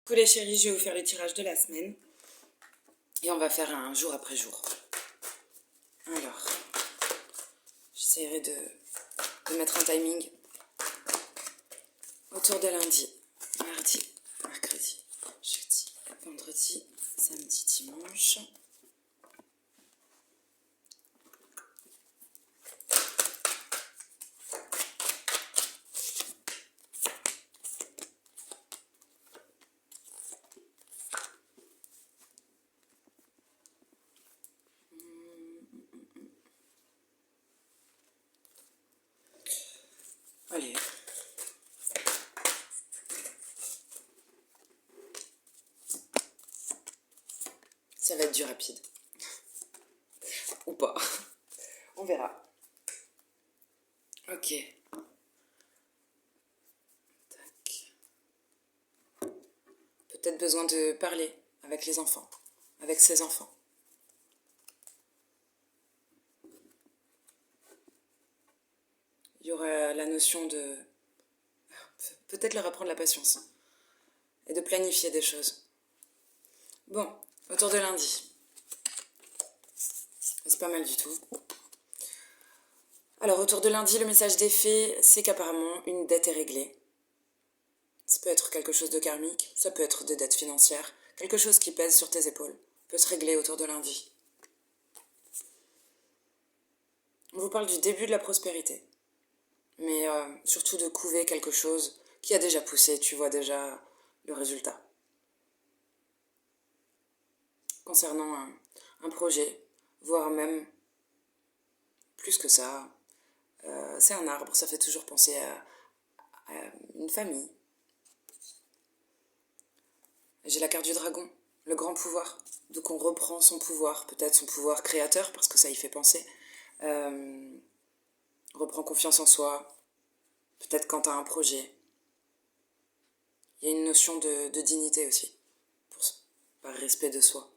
Coucou les chéris, je vais vous faire le tirage de la semaine. Et on va faire un jour après jour. Alors, j'essaierai de mettre un timing autour de lundi, mardi, mercredi, jeudi, vendredi, samedi, dimanche. Allez. Ça va être du rapide. Ou pas. On verra. Ok. Tac. Peut-être besoin de parler avec les enfants. Avec ses enfants. Il y aura la notion de... Peut-être leur apprendre la patience. Et de planifier des choses. Bon, autour de lundi. C'est pas mal du tout. Alors, autour de lundi, le message des fées, c'est qu'apparemment, une dette est réglée. Ça peut être quelque chose de karmique, ça peut être des dettes financières, quelque chose qui pèse sur tes épaules, peut se régler autour de lundi. On vous parle du début de la prospérité, mais surtout de couver quelque chose qui a déjà poussé, tu vois déjà le résultat. Concernant un projet, voire même plus que ça, c'est un arbre, ça fait toujours penser à une famille. J'ai la carte du dragon, le grand pouvoir. Donc on reprend son pouvoir, peut-être son pouvoir créateur, parce que ça y fait penser. Reprend confiance en soi, peut-être quand t'as un projet. Il y a une notion de dignité aussi, par respect de soi.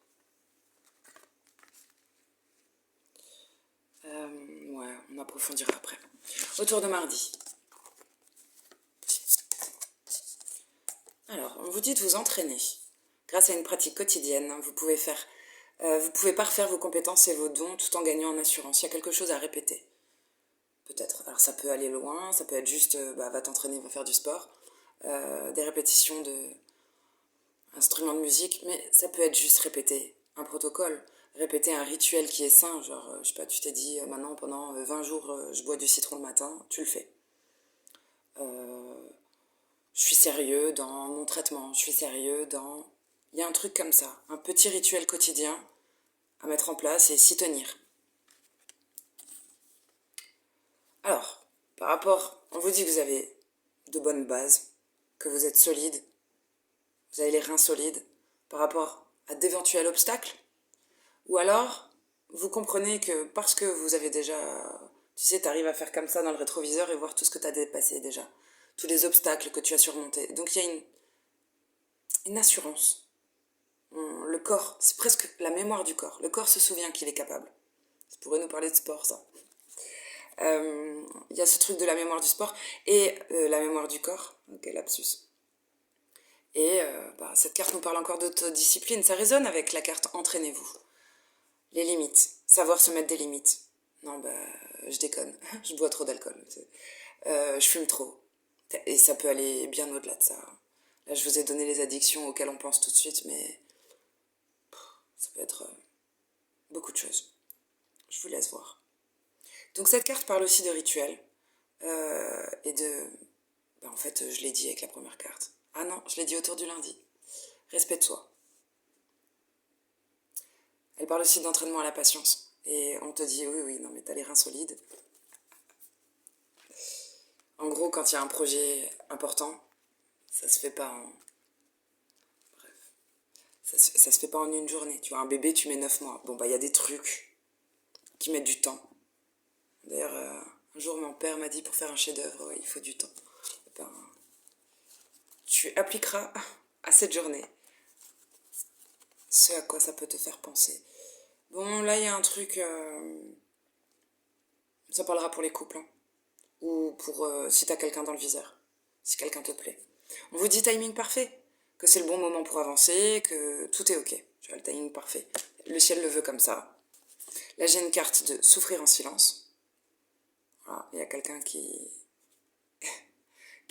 Ouais, on approfondira après. Autour de mardi. Alors, on vous dit de vous entraîner. Grâce à une pratique quotidienne, vous pouvez parfaire vos compétences et vos dons tout en gagnant en assurance. Il y a quelque chose à répéter. Peut-être. Alors ça peut aller loin, ça peut être juste, va t'entraîner, va faire du sport. Des répétitions d'instruments de musique, mais ça peut être juste répéter un protocole. Répéter un rituel qui est sain, genre, je sais pas, tu t'es dit, maintenant pendant 20 jours, je bois du citron le matin, tu le fais. Je suis sérieux dans mon traitement, je suis sérieux dans... Il y a un truc comme ça, un petit rituel quotidien à mettre en place et s'y tenir. Alors, par rapport, on vous dit que vous avez de bonnes bases, que vous êtes solide, vous avez les reins solides par rapport à d'éventuels obstacles, ou alors vous comprenez que parce que vous avez déjà, tu sais, t'arrives à faire comme ça dans le rétroviseur et voir tout ce que t'as dépassé déjà, tous les obstacles que tu as surmontés. Donc il y a une assurance. Le corps, c'est presque la mémoire du corps. Le corps se souvient qu'il est capable. Ça pourrait nous parler de sport, ça. Il y a ce truc de la mémoire du sport et la mémoire du corps. Ok, lapsus. Et cette carte nous parle encore d'autodiscipline. Ça résonne avec la carte entraînez-vous. Les limites. Savoir se mettre des limites. Non, je déconne. Je bois trop d'alcool. Je fume trop. Et ça peut aller bien au-delà de ça. Là, je vous ai donné les addictions auxquelles on pense tout de suite, mais ça peut être beaucoup de choses. Je vous laisse voir. Donc cette carte parle aussi de rituels. Et de... en fait, je l'ai dit avec la première carte. Ah non, je l'ai dit autour du lundi. Respect de soi. Elle parle aussi d'entraînement à la patience. Et on te dit, oui, non mais t'as les reins solides. En gros, quand il y a un projet important, ça se fait pas en... Bref. Ça se fait pas en une journée. Tu vois, un bébé, tu mets 9 mois. Bon, il y a des trucs qui mettent du temps. D'ailleurs, un jour, mon père m'a dit, pour faire un chef-d'œuvre, il faut du temps. Tu appliqueras à cette journée ce à quoi ça peut te faire penser. Bon, là, il y a un truc... ça parlera pour les couples. Hein. Ou pour si t'as quelqu'un dans le viseur. Si quelqu'un te plaît. On vous dit timing parfait. que c'est le bon moment pour avancer, que tout est ok. Tu vois, le timing parfait. Le ciel le veut comme ça. Là, j'ai une carte de souffrir en silence. Voilà, il y a quelqu'un qui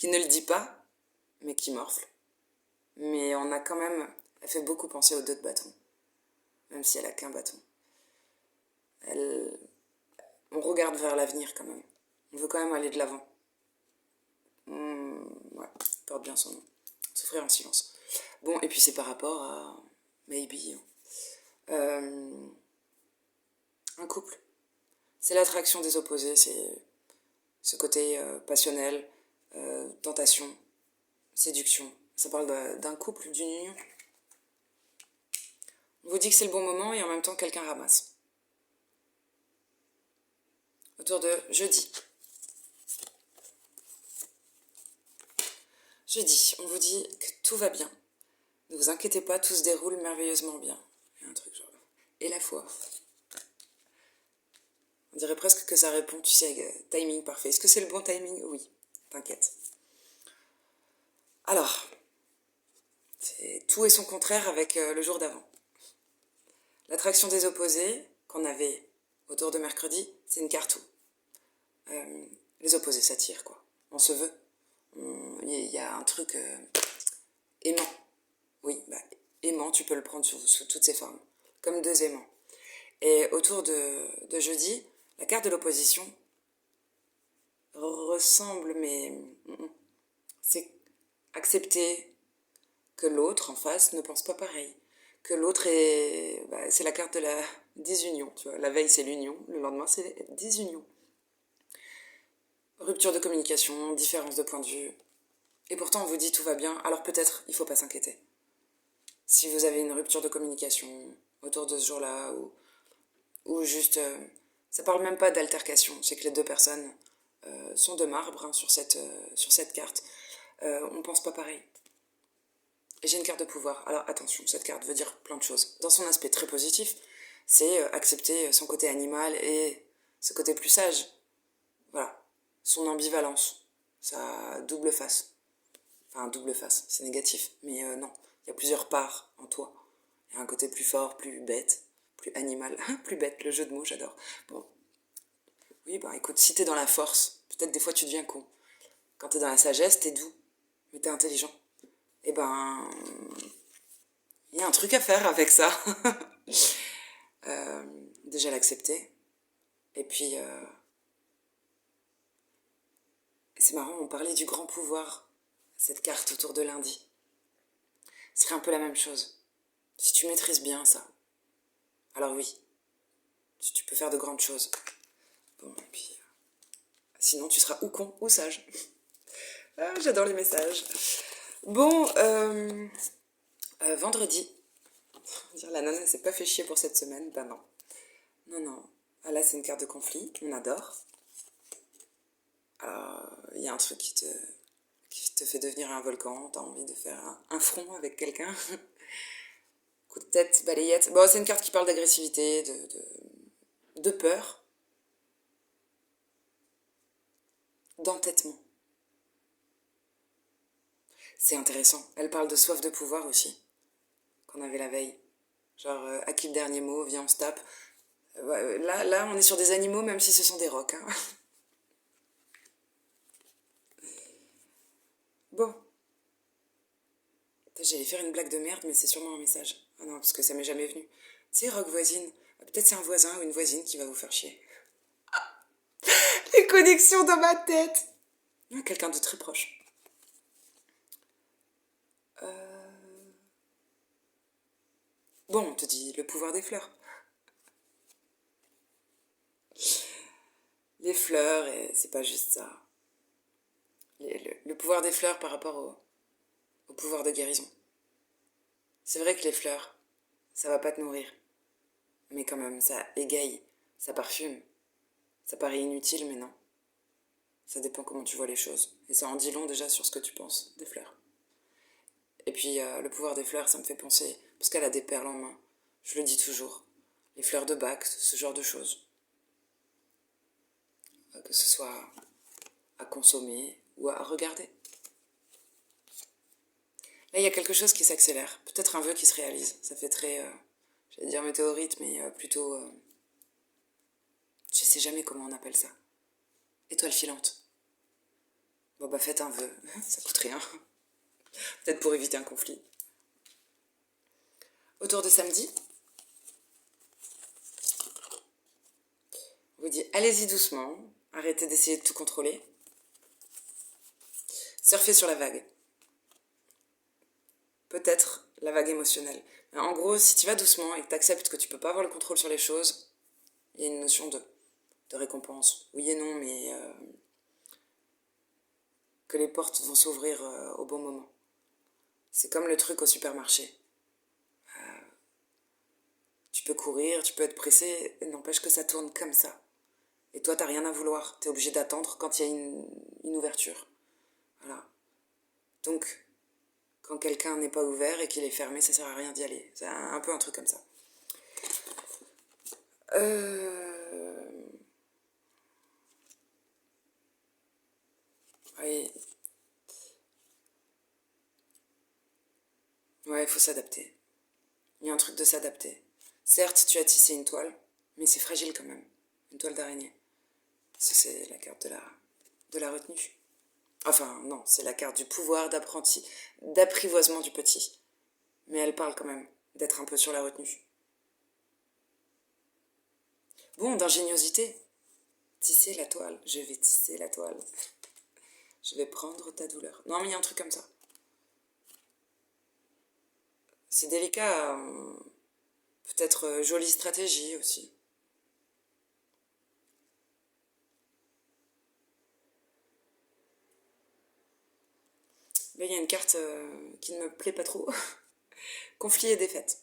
ne le dit pas, mais qui morfle. Mais on a quand même... Elle fait beaucoup penser aux deux de bâton, même si elle a qu'un bâton. On regarde vers l'avenir quand même. On veut quand même aller de l'avant. Ouais, porte bien son nom. Souffrir en silence. Bon, et puis c'est par rapport à... Maybe. Un couple. C'est l'attraction des opposés, c'est ce côté passionnel, tentation, séduction. Ça parle d'un couple, d'une union. On vous dit que c'est le bon moment et en même temps quelqu'un ramasse. Autour de jeudi. Jeudi, on vous dit que tout va bien. Ne vous inquiétez pas, tout se déroule merveilleusement bien. Il y a un truc genre... Et la foi. On dirait presque que ça répond, tu sais, timing parfait. Est-ce que c'est le bon timing? Oui, t'inquiète. Alors, c'est tout et son contraire avec le jour d'avant. L'attraction des opposés, qu'on avait autour de mercredi, c'est une carte où les opposés s'attirent, quoi. On se veut. Il y a un truc aimant. Oui, aimant, tu peux le prendre sous toutes ses formes. Comme deux aimants. Et autour de jeudi, la carte de l'opposition ressemble, mais c'est accepter que l'autre en face ne pense pas pareil. Que l'autre est... c'est la carte de la désunion, tu vois. La veille, c'est l'union. Le lendemain, c'est désunion. Rupture de communication, différence de point de vue. Et pourtant, on vous dit tout va bien. Alors peut-être, il ne faut pas s'inquiéter. Si vous avez une rupture de communication autour de ce jour-là, ou juste... ça parle même pas d'altercation. C'est que les deux personnes sont de marbre sur cette carte. On pense pas pareil. Et j'ai une carte de pouvoir. Alors attention, cette carte veut dire plein de choses. Dans son aspect très positif, c'est accepter son côté animal et ce côté plus sage. Voilà. Son ambivalence. Sa double face. Enfin, double face, c'est négatif. Mais non, il y a plusieurs parts en toi. Il y a un côté plus fort, plus bête, plus animal. Plus bête, le jeu de mots, j'adore. Bon. Oui, écoute, si t'es dans la force, peut-être des fois tu deviens con. Quand t'es dans la sagesse, t'es doux. Mais t'es intelligent. Eh ben... il y a un truc à faire avec ça. Déjà l'accepter. Et puis... c'est marrant, on parlait du grand pouvoir. Cette carte autour de lundi. Ce serait un peu la même chose. Si tu maîtrises bien ça. Alors oui, tu peux faire de grandes choses. Bon, et puis... sinon, tu seras ou con ou sage. Ah, j'adore les messages. Bon, vendredi. Dire la nana s'est pas fait chier pour cette semaine. Ben non. Non, non. Ah, là, c'est une carte de conflit. On adore. Il y a un truc qui te fait devenir un volcan. T'as envie de faire un front avec quelqu'un. Coup de tête, balayette. Bon, c'est une carte qui parle d'agressivité, de peur. D'entêtement. C'est intéressant. Elle parle de soif de pouvoir aussi. Qu'on avait la veille. Genre, à qui le dernier mot, viens on se tape. Là, on est sur des animaux, même si ce sont des rocs. Hein. Bon. J'allais faire une blague de merde, mais c'est sûrement un message. Ah non, parce que ça m'est jamais venu. Tu sais, rock voisine. Peut-être c'est un voisin ou une voisine qui va vous faire chier. Les connexions dans ma tête. Quelqu'un de très proche. Bon, on te dit le pouvoir des fleurs. Les fleurs, et c'est pas juste ça. Le pouvoir des fleurs par rapport au pouvoir de guérison. C'est vrai que les fleurs, ça va pas te nourrir. Mais quand même, ça égaye, ça parfume. Ça paraît inutile, mais non. Ça dépend comment tu vois les choses. Et ça en dit long déjà sur ce que tu penses des fleurs. Et puis, le pouvoir des fleurs, ça me fait penser, parce qu'elle a des perles en main. Je le dis toujours. Les fleurs de bac, ce genre de choses. Que ce soit à consommer ou à regarder. Là, il y a quelque chose qui s'accélère. Peut-être un vœu qui se réalise. Ça fait très, j'allais dire météorite, mais plutôt... je sais jamais comment on appelle ça. Étoile filante. Bon, bah faites un vœu. Ça coûte rien. Peut-être pour éviter un conflit. Autour de samedi, on vous dit allez-y doucement. Arrêtez d'essayer de tout contrôler. Surfez sur la vague. Peut-être la vague émotionnelle. En gros, si tu vas doucement et que tu acceptes que tu peux pas avoir le contrôle sur les choses, il y a une notion de récompense. Oui et non, mais que les portes vont s'ouvrir au bon moment. C'est comme le truc au supermarché. Tu peux courir, tu peux être pressé, n'empêche que ça tourne comme ça. Et toi, t'as rien à vouloir. T'es obligé d'attendre quand il y a une ouverture. Voilà. Donc, quand quelqu'un n'est pas ouvert et qu'il est fermé, ça sert à rien d'y aller. C'est un peu un truc comme ça. Oui. Ouais, il faut s'adapter. Il y a un truc de s'adapter. Certes, tu as tissé une toile, mais c'est fragile quand même. Une toile d'araignée. Ça, c'est la carte de la retenue. Enfin, non, c'est la carte du pouvoir d'apprenti, d'apprivoisement du petit. Mais elle parle quand même d'être un peu sur la retenue. Bon, d'ingéniosité. Tisser la toile. Je vais tisser la toile. Je vais prendre ta douleur. Non, mais il y a un truc comme ça. C'est délicat. Peut-être jolie stratégie aussi. Là, il y a une carte qui ne me plaît pas trop. Conflit et défaite.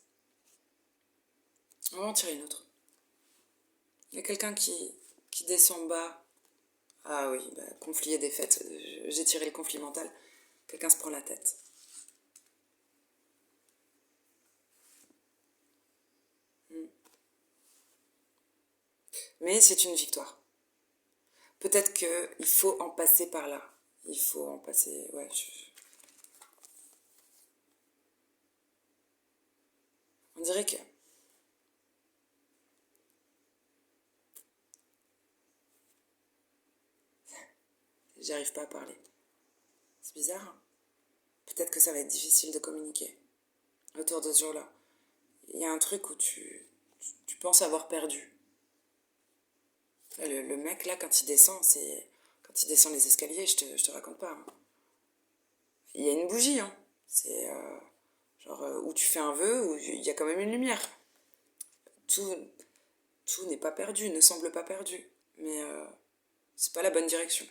On va en tirer une autre. Il y a quelqu'un qui descend bas. Ah oui, bah, conflit et défaite. J'ai tiré le conflit mental. Quelqu'un se prend la tête. Mais c'est une victoire. Peut-être qu'il faut en passer par là. Il faut en passer... Ouais, on dirait que... J'arrive pas à parler. C'est bizarre, hein. Peut-être que ça va être difficile de communiquer autour de ce jour-là. Il y a un truc où tu penses avoir perdu. Le mec, là, quand il descend, c'est... Quand il descend les escaliers, je te raconte pas, hein. Il y a une bougie, hein. C'est genre où tu fais un vœu, où il y a quand même une lumière. Tout, tout n'est pas perdu, ne semble pas perdu. Mais c'est pas la bonne direction.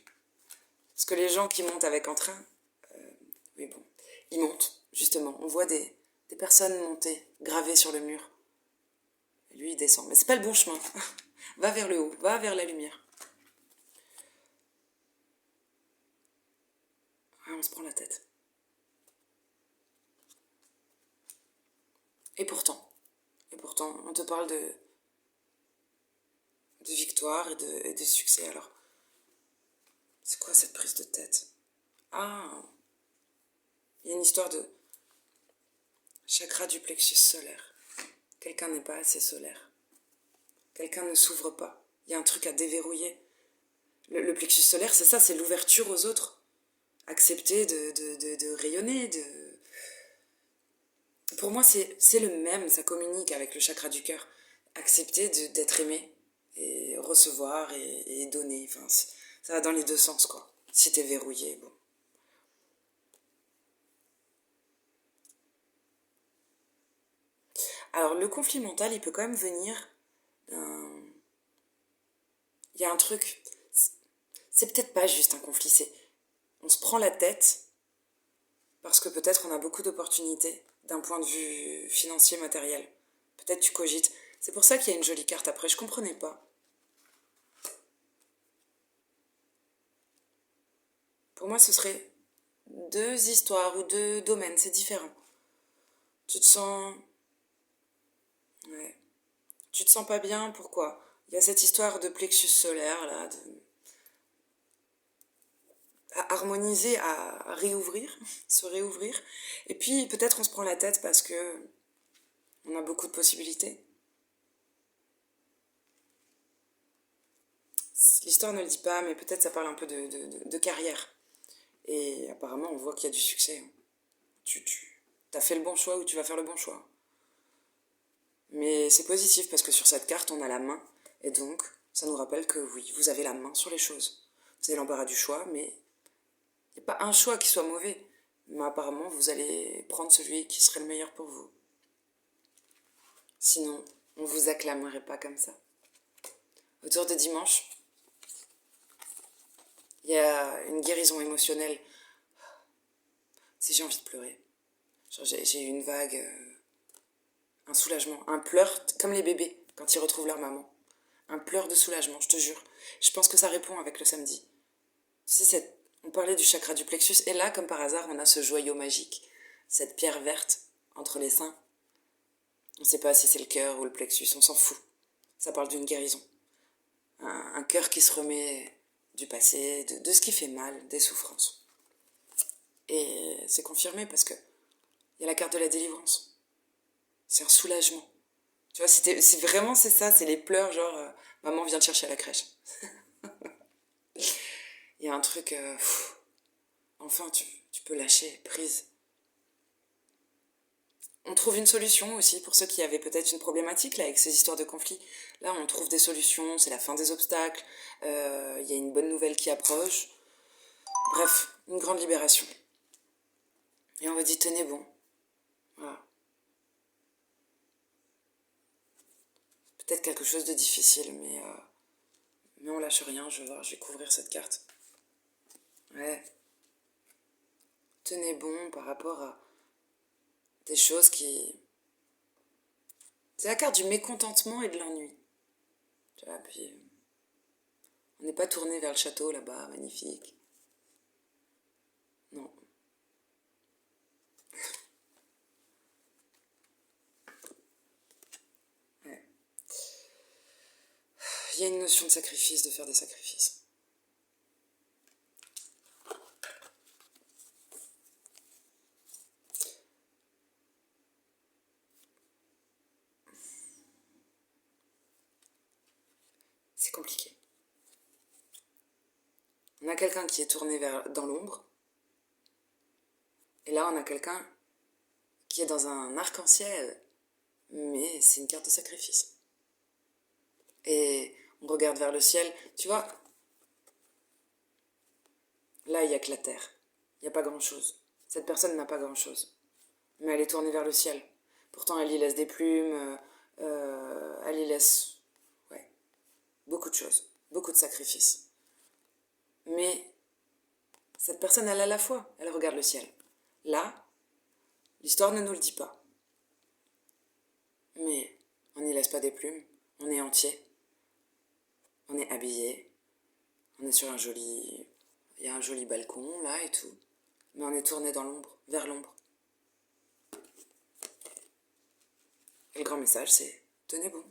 Parce que les gens qui montent avec entrain, oui bon, ils montent, justement. On voit des personnes monter, gravées sur le mur. Et lui, il descend. Mais c'est pas le bon chemin. Va vers le haut, va vers la lumière. Ouais, on se prend la tête. Et pourtant, on te parle de victoire et de succès. Alors, c'est quoi cette prise de tête? Ah, il y a une histoire de chakra du plexus solaire. Quelqu'un n'est pas assez solaire. Quelqu'un ne s'ouvre pas. Il y a un truc à déverrouiller. Le plexus solaire, c'est ça, c'est l'ouverture aux autres. Accepter de rayonner, Pour moi, c'est le même, ça communique avec le chakra du cœur. Accepter d'être aimé, et recevoir, et donner. Enfin, ça va dans les deux sens, quoi. Si t'es verrouillé, bon. Alors, le conflit mental, il peut quand même venir d'un... Il y a un truc... C'est peut-être pas juste un conflit, c'est... On se prend la tête parce que peut-être on a beaucoup d'opportunités d'un point de vue financier, matériel. Peut-être tu cogites. C'est pour ça qu'il y a une jolie carte après. Je comprenais pas. Pour moi, ce serait deux histoires ou deux domaines. C'est différent. Tu te sens... Ouais. Tu te sens pas bien, pourquoi? Il y a cette histoire de plexus solaire, là. à harmoniser, à réouvrir, se réouvrir. Et puis peut-être on se prend la tête parce que on a beaucoup de possibilités. L'histoire ne le dit pas, mais peut-être ça parle un peu de carrière. Et apparemment, on voit qu'il y a du succès. Tu as fait le bon choix ou tu vas faire le bon choix. Mais c'est positif parce que sur cette carte, on a la main. Et donc, ça nous rappelle que oui, vous avez la main sur les choses. Vous avez l'embarras du choix, mais il n'y a pas un choix qui soit mauvais. Mais apparemment, vous allez prendre celui qui serait le meilleur pour vous. Sinon, on vous acclamerait pas comme ça. Autour de dimanche, il y a une guérison émotionnelle. Si j'ai envie de pleurer. J'ai eu une vague, un soulagement, un pleur, comme les bébés quand ils retrouvent leur maman. Un pleur de soulagement, je te jure. Je pense que ça répond avec le samedi. Tu sais, on parlait du chakra du plexus, et là, comme par hasard, on a ce joyau magique, cette pierre verte entre les seins. On ne sait pas si c'est le cœur ou le plexus, on s'en fout. Ça parle d'une guérison. Un cœur qui se remet du passé, de ce qui fait mal, des souffrances. Et c'est confirmé parce que il y a la carte de la délivrance. C'est un soulagement. Tu vois, c'est vraiment c'est ça, c'est les pleurs genre maman vient te chercher à la crèche. Il y a un truc, enfin tu peux lâcher prise. On trouve une solution aussi pour ceux qui avaient peut-être une problématique là avec ces histoires de conflits. Là, on trouve des solutions, c'est la fin des obstacles, il y a une bonne nouvelle qui approche. Bref, une grande libération. Et on vous dit tenez bon. Voilà. Peut-être quelque chose de difficile, mais on lâche rien, je vais voir, je vais couvrir cette carte. Ouais. Tenez bon par rapport à des choses qui... C'est la carte du mécontentement et de l'ennui. Tu vois, puis on n'est pas tourné vers le château là-bas, magnifique. Non. Ouais. Il y a une notion de sacrifice, de faire des sacrifices. C'est compliqué. On a quelqu'un qui est tourné dans l'ombre. Et là, on a quelqu'un qui est dans un arc-en-ciel. Mais c'est une carte de sacrifice. Et on regarde vers le ciel. Tu vois, là, il n'y a que la terre. Il n'y a pas grand-chose. Cette personne n'a pas grand-chose. Mais elle est tournée vers le ciel. Pourtant, elle y laisse des plumes. Elle y laisse... Ouais. Beaucoup de choses. Beaucoup de sacrifices. Mais cette personne, elle a la foi. Elle regarde le ciel. Là, l'histoire ne nous le dit pas. Mais on n'y laisse pas des plumes. On est entier. On est habillé. On est sur un joli... Il y a un joli balcon, là, et tout. Mais on est tourné dans l'ombre, vers l'ombre. Et le grand message, c'est tenez bon.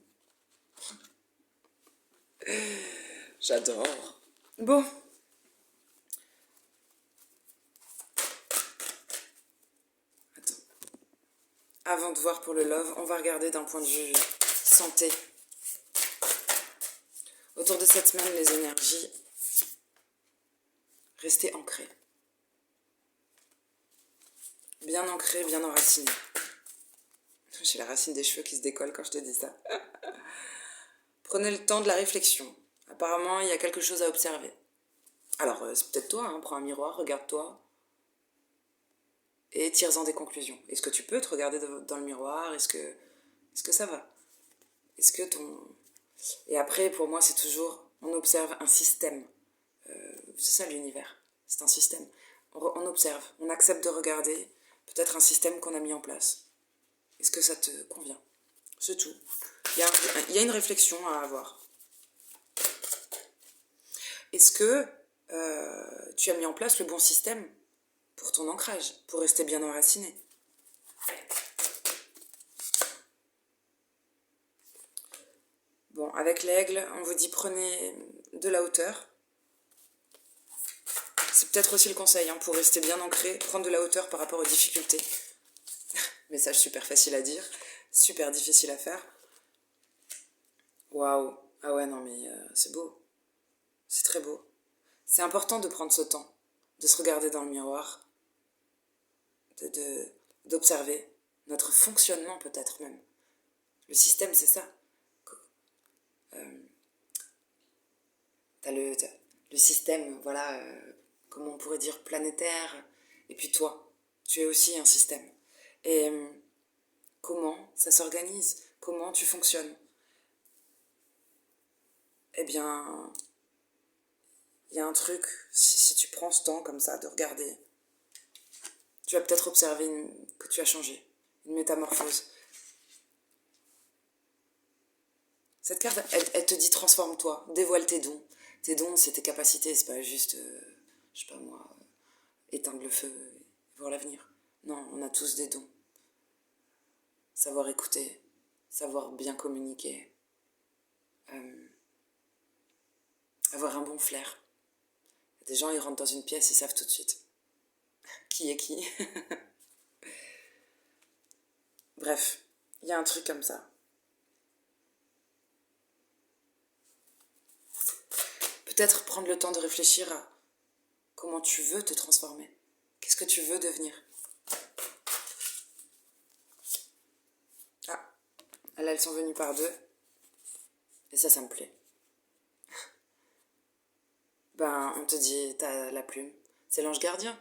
J'adore. Bon. Attends. Avant de voir pour le love, on va regarder d'un point de vue santé. Autour de cette semaine, les énergies, restez ancrées. Bien ancrées, bien enracinées. J'ai la racine des cheveux qui se décolle quand je te dis ça. Prenez le temps de la réflexion. Apparemment, il y a quelque chose à observer. Alors, c'est peut-être toi, hein, prends un miroir, regarde-toi. Et tire-en des conclusions. Est-ce que tu peux te regarder dans le miroir? Est-ce que ça va? Est-ce que ton... Et après, pour moi, c'est toujours... On observe un système. C'est ça l'univers. C'est un système. On observe. On accepte de regarder peut-être un système qu'on a mis en place. Est-ce que ça te convient? C'est tout. Il y a une réflexion à avoir. Est-ce que tu as mis en place le bon système pour ton ancrage, pour rester bien enraciné? Bon, avec l'aigle, on vous dit prenez de la hauteur. peut-être aussi le conseil, hein, pour rester bien ancré, prendre de la hauteur par rapport aux difficultés. Message super facile à dire, super difficile à faire. Waouh. Ah ouais, non mais c'est beau. C'est très beau. C'est important de prendre ce temps, de se regarder dans le miroir, d'observer notre fonctionnement peut-être même. Le système, c'est ça. T'as le système, voilà, comment on pourrait dire, planétaire, et puis toi, tu es aussi un système. Et comment ça s'organise? Comment tu fonctionnes? Eh bien, il y a un truc, si tu prends ce temps comme ça de regarder, tu vas peut-être observer que tu as changé, une métamorphose. Cette carte, elle te dit transforme-toi, dévoile tes dons. Tes dons, c'est tes capacités, c'est pas juste, je sais pas moi, éteindre le feu et voir l'avenir. Non, on a tous des dons. Savoir écouter, savoir bien communiquer, avoir un bon flair. Des gens, ils rentrent dans une pièce, ils savent tout de suite qui est qui. Bref, il y a un truc comme ça. Peut-être prendre le temps de réfléchir à comment tu veux te transformer. Qu'est-ce que tu veux devenir? Ah, là, elles sont venues par deux. Et ça me plaît. Ben, on te dit, t'as la plume. C'est l'ange gardien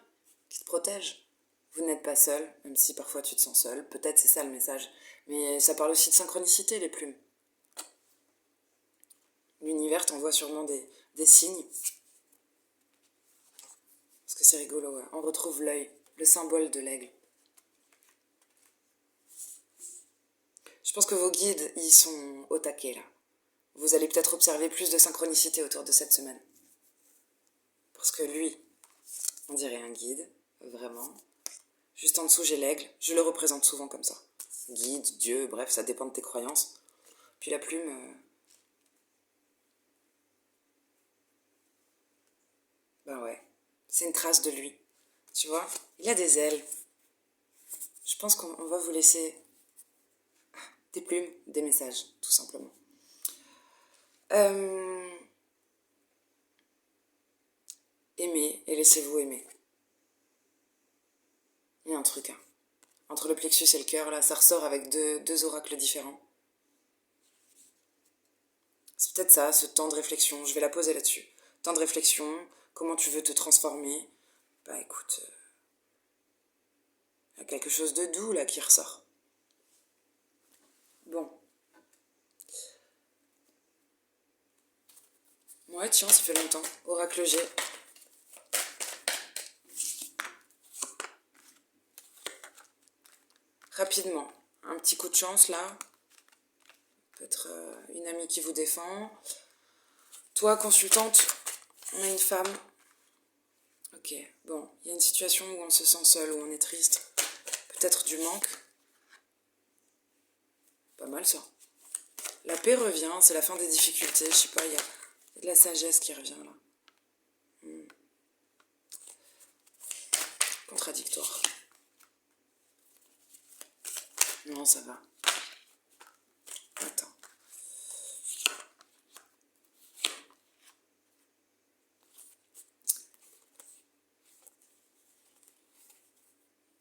qui te protège. Vous n'êtes pas seul, même si parfois tu te sens seul. Peut-être c'est ça le message. Mais ça parle aussi de synchronicité, les plumes. L'univers t'envoie sûrement des signes. Parce que c'est rigolo, ouais. On retrouve l'œil, le symbole de l'aigle. Je pense que vos guides, ils sont au taquet, là. Vous allez peut-être observer plus de synchronicité autour de cette semaine. Parce que lui, on dirait un guide, vraiment. Juste en dessous, j'ai l'aigle. Je le représente souvent comme ça. Guide, Dieu, bref, ça dépend de tes croyances. Puis la plume, ben ouais, c'est une trace de lui. Tu vois, il a des ailes. Je pense qu'on va vous laisser des plumes, des messages, tout simplement. Aimez et laissez-vous aimer. Il y a un truc, hein. Entre le plexus et le cœur, là, ça ressort avec deux oracles différents. C'est peut-être ça, ce temps de réflexion. Je vais la poser là-dessus. Temps de réflexion, comment tu veux te transformer. Bah écoute, il y a quelque chose de doux là qui ressort. Bon. Ouais, tiens, ça fait longtemps. Oracle G. Rapidement, un petit coup de chance là. Peut-être une amie qui vous défend. Toi, consultante, on a une femme. Ok, bon, il y a une situation où on se sent seul, où on est triste. Peut-être du manque. Pas mal ça. La paix revient, c'est la fin des difficultés. Je sais pas, il y a de la sagesse qui revient là. Contradictoire. Non, ça va. Attends.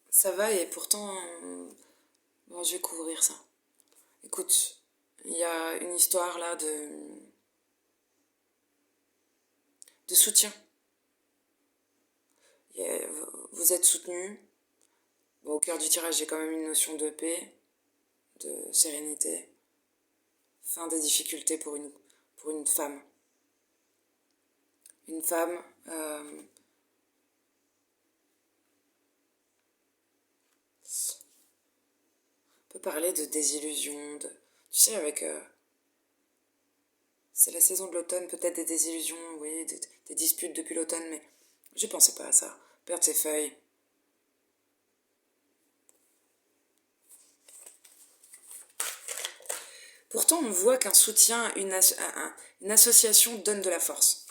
Ça va et pourtant... Bon, je vais couvrir ça. Écoute, il y a une histoire là de soutien. Vous êtes soutenu. Bon, au cœur du tirage, j'ai quand même une notion de paix, de sérénité. Fin des difficultés pour une femme. Une femme on peut parler de désillusion, tu sais, avec... c'est la saison de l'automne, peut-être des désillusions, oui, des disputes depuis l'automne, mais je pensais pas à ça. Perdre ses feuilles. Pourtant, on voit qu'un soutien, une association donne de la force.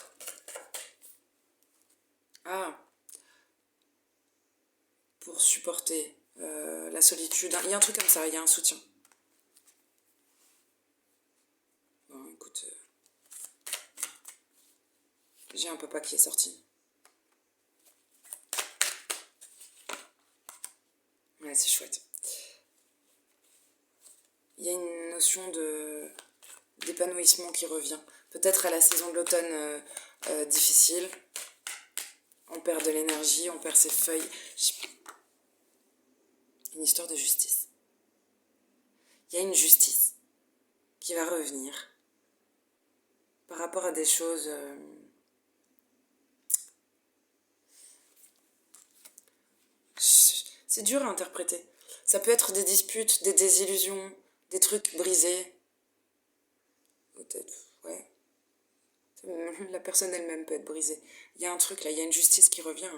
Ah, supporter, la solitude. Il y a un truc comme ça, il y a un soutien. Bon, écoute, j'ai un papa qui est sorti. Ouais, c'est chouette. Il y a une notion d'épanouissement qui revient. Peut-être à la saison de l'automne difficile. On perd de l'énergie, on perd ses feuilles. Une histoire de justice. Il y a une justice qui va revenir par rapport à des choses... c'est dur à interpréter. Ça peut être des disputes, des désillusions, des trucs brisés. Peut-être, ouais. La personne elle-même peut être brisée. Il y a un truc là, il y a une justice qui revient.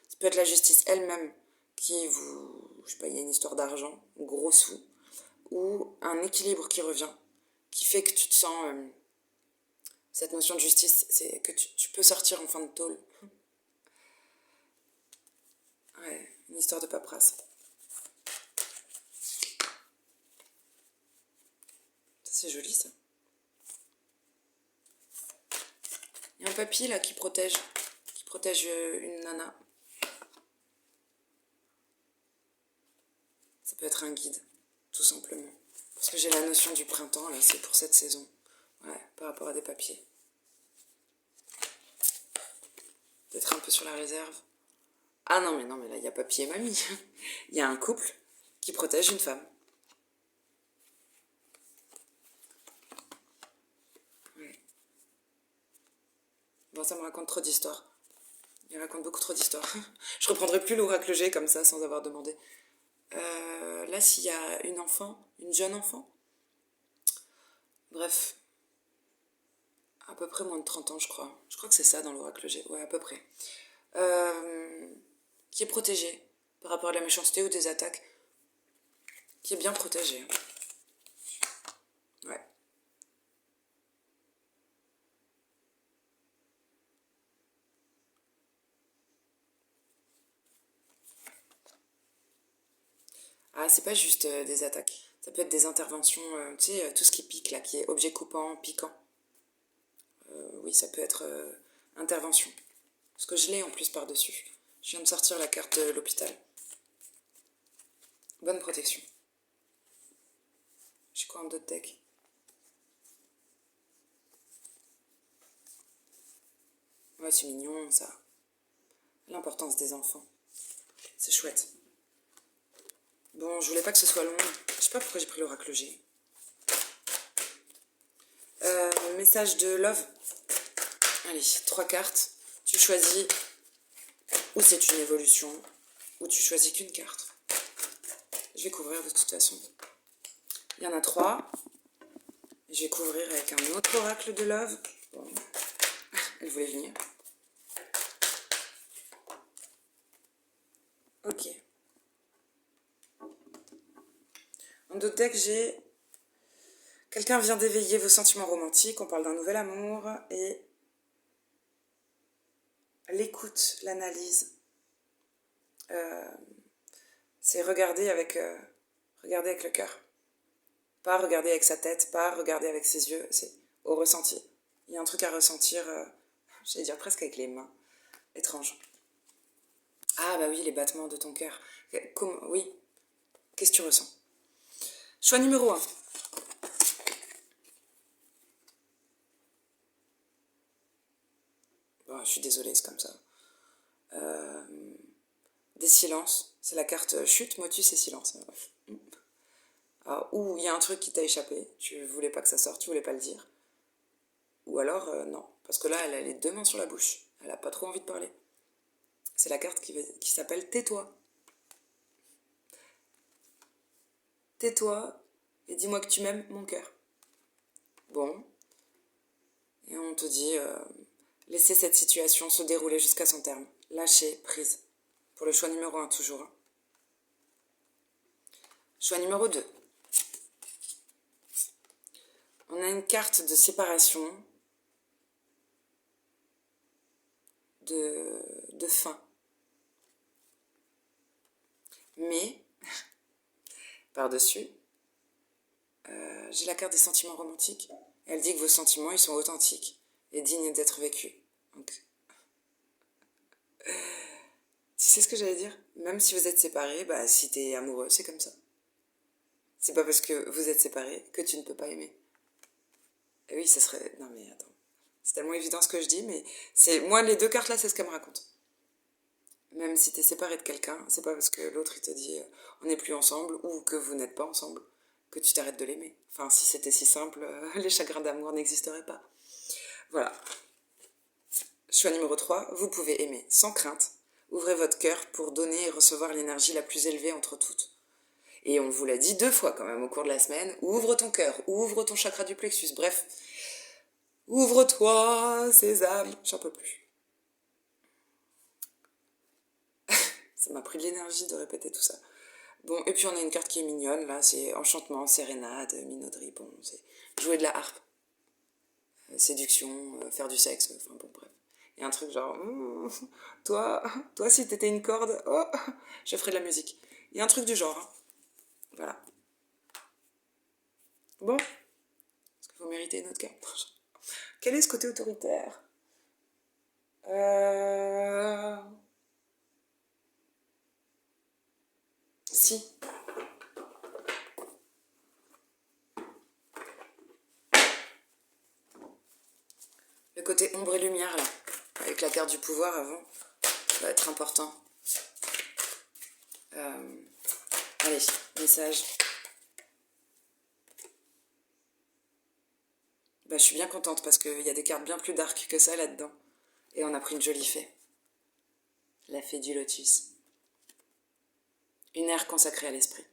Ça peut être la justice elle-même qui vous... Je sais pas, il y a une histoire d'argent, gros sous, ou un équilibre qui revient, qui fait que tu te sens... cette notion de justice, c'est que tu peux sortir en fin de tôle. Ouais, une histoire de paperasse. C'est joli ça. Il y a un papy là qui protège une nana. Ça peut être un guide, tout simplement. Parce que j'ai la notion du printemps là, c'est pour cette saison. Ouais, par rapport à des papiers. D'être un peu sur la réserve. Ah non mais là il y a papy et mamie. Il y a un couple qui protège une femme. Ouais. Bon, ça me raconte trop d'histoires. Il raconte beaucoup trop d'histoires. Je reprendrai plus l'oracle G comme ça sans avoir demandé. Là, s'il y a une jeune enfant, bref, à peu près moins de 30 ans, je crois. Je crois que c'est ça dans l'oracle G. Ouais, à peu près. Qui est protégée par rapport à la méchanceté ou des attaques. Qui est bien protégée. Ouais. Ah, c'est pas juste des attaques. Ça peut être des interventions, tu sais, tout ce qui pique là, qui est objet coupant, piquant. Oui, ça peut être intervention. Parce que je l'ai en plus par-dessus. Je viens de sortir la carte de l'hôpital. Bonne protection. J'ai quoi en d'autres decks? Ouais, c'est mignon, ça. L'importance des enfants. C'est chouette. Bon, je voulais pas que ce soit long. Je sais pas pourquoi j'ai pris l'oracle G. Message de love. Allez, 3 cartes. Tu choisis ou c'est une évolution, ou tu choisis qu'une carte. Je vais couvrir de toute façon. Il y en a 3. Je vais couvrir avec un autre oracle de love. Bon. Elle voulait venir. Ok. En d'autres decks, j'ai... Quelqu'un vient d'éveiller vos sentiments romantiques. On parle d'un nouvel amour. Et l'écoute, l'analyse. C'est regarder avec le cœur. Pas regarder avec sa tête, pas regarder avec ses yeux. C'est au ressenti. Il y a un truc à ressentir, j'allais dire presque avec les mains. Étrange. Ah bah oui, les battements de ton cœur. Oui. Qu'est-ce que tu ressens? Choix numéro 1. Bon, je suis désolée, c'est comme ça. Des silences. C'est la carte chute, motus et silence. Alors, ou il y a un truc qui t'a échappé, tu voulais pas que ça sorte, tu voulais pas le dire. Ou alors, non. Parce que là, elle a les 2 mains sur la bouche. Elle a pas trop envie de parler. C'est la carte qui s'appelle Tais-toi. Tais-toi et dis-moi que tu m'aimes, mon cœur. Bon. Et on te dit, laissez cette situation se dérouler jusqu'à son terme. Lâchez prise. Pour le choix numéro 1, toujours. Choix numéro 2. On a une carte de séparation, de fin. Mais, par-dessus, j'ai la carte des sentiments romantiques. Elle dit que vos sentiments, ils sont authentiques et dignes d'être vécus. Donc, tu sais ce que j'allais dire? Même si vous êtes séparés, bah si t'es amoureux, c'est comme ça. C'est pas parce que vous êtes séparés que tu ne peux pas aimer. Et oui, ça serait... Non mais attends. C'est tellement évident ce que je dis, mais c'est... Moi, les deux cartes là, c'est ce qu'elles me racontent. Même si t'es séparé de quelqu'un, c'est pas parce que l'autre il te dit on n'est plus ensemble ou que vous n'êtes pas ensemble que tu t'arrêtes de l'aimer. Enfin, si c'était si simple, les chagrins d'amour n'existeraient pas. Voilà. Choix numéro 3, vous pouvez aimer sans crainte. Ouvrez votre cœur pour donner et recevoir l'énergie la plus élevée entre toutes. Et on vous l'a dit 2 fois quand même au cours de la semaine, ouvre ton cœur, ouvre ton chakra du plexus, bref. Ouvre-toi, sésame, j'en peux plus. Ça m'a pris de l'énergie de répéter tout ça. Bon, et puis on a une carte qui est mignonne, là, c'est enchantement, sérénade, minauderie, bon, c'est jouer de la harpe, séduction, faire du sexe, enfin bon, bref. Il y a un truc genre, toi si t'étais une corde, oh, je ferais de la musique. Il y a un truc du genre, hein. Voilà. Bon, est-ce que vous méritez une autre carte? Quel est ce côté autoritaire? Si. Le côté ombre et lumière, là, avec la carte du pouvoir avant, va être important. Allez, message. Bah, je suis bien contente parce qu'il y a des cartes bien plus dark que ça là-dedans. Et on a pris une jolie fée. La fée du lotus. Une ère consacrée à l'esprit.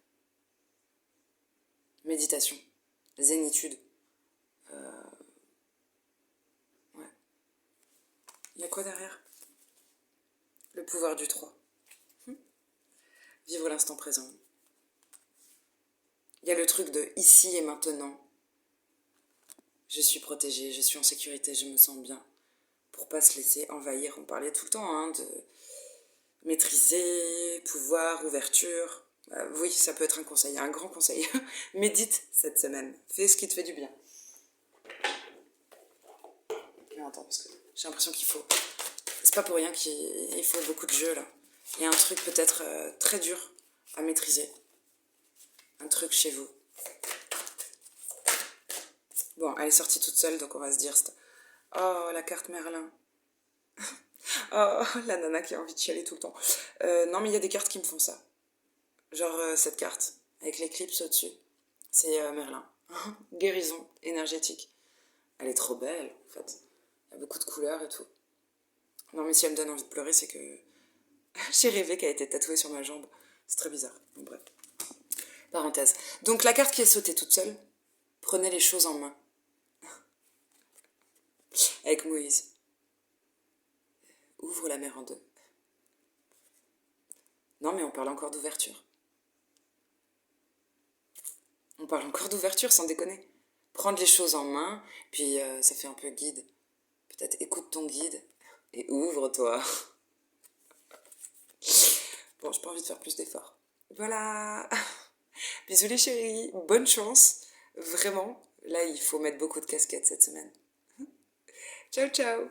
Méditation. Zénitude. Ouais. Il y a quoi derrière? Le pouvoir du 3. Vivre l'instant présent. Il y a le truc de ici et maintenant. Je suis protégée, je suis en sécurité, je me sens bien. Pour pas se laisser envahir. On parlait tout le temps hein, de maîtriser, pouvoir, ouverture. Oui, ça peut être un conseil, un grand conseil. Médite cette semaine. Fais ce qui te fait du bien. Non, attends, parce que j'ai l'impression qu'il faut... C'est pas pour rien qu'il faut beaucoup de jeux, là. Il y a un truc peut-être très dur à maîtriser. Un truc chez vous. Bon, elle est sortie toute seule, donc on va se dire... Oh, la carte Merlin. Oh, la nana qui a envie de chialer tout le temps. Non, mais il y a des cartes qui me font ça. Genre cette carte, avec l'éclipse au-dessus. C'est Merlin. Guérison énergétique. Elle est trop belle, en fait. Il y a beaucoup de couleurs et tout. Non, mais si elle me donne envie de pleurer, c'est que j'ai rêvé qu'elle était tatouée sur ma jambe. C'est très bizarre. Bon, bref. Parenthèse. Donc, la carte qui est sautée toute seule, prenez les choses en main. Avec Moïse. Ouvre la mer en deux. Non, mais on parle encore d'ouverture. On parle encore d'ouverture, sans déconner. Prendre les choses en main, puis ça fait un peu guide. Peut-être écoute ton guide et ouvre-toi. Bon, j'ai pas envie de faire plus d'efforts. Voilà. Bisous les chéris. Bonne chance. Vraiment. Là, il faut mettre beaucoup de casquettes cette semaine. Ciao, ciao.